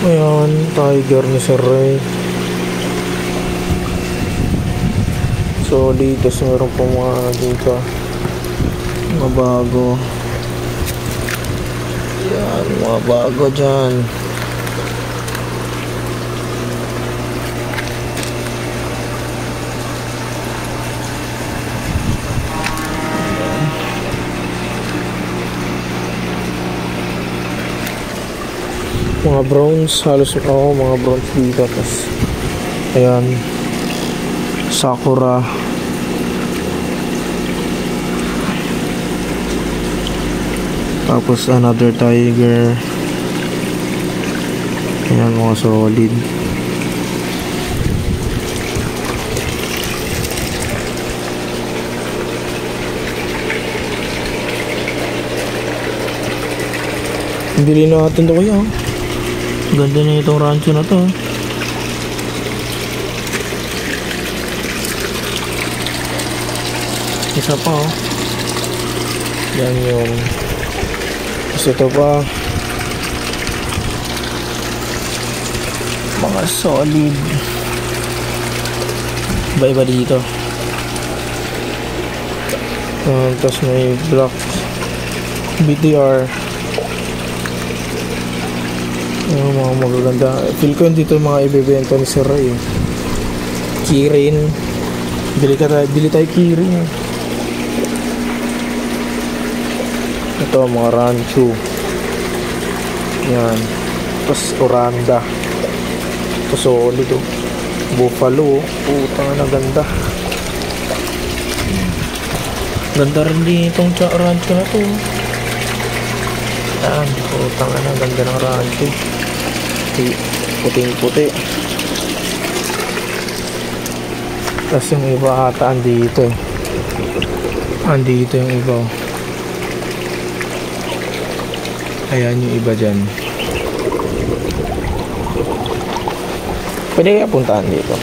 Ayan, Tiger ni Sir Ray. Solid. Tapos meron po mga dito mga bago. Yan, mga bago dyan. Mga bronze, halos mga bronze dito. Tapos ayan, Sakura. Tapos another Tiger. Ayan, mga solid. Bili natin ito kaya. Ganda na itong rancho na to. Isa pa oh. Yan yung. Tapos ito pa. Mga solid. Iba-iba dito. Tapos may black BTR. Yung mga magaganda. Feel ko dito mga ibebenta ni Sir Ray. Kirin. Bili tayo Kirin. Ito mga rancho. Yan. Tapos Oranda. Ito solid oh. Buffalo. Putang na ganda. Ganda rin din itong rancho na to. Yan. Putang na ganda ng rancho. Puting-puti. Tapos yung iba ata andito eh. Andito yung iba. Ayan yung iba dyan. Pwede kaya puntaan dito.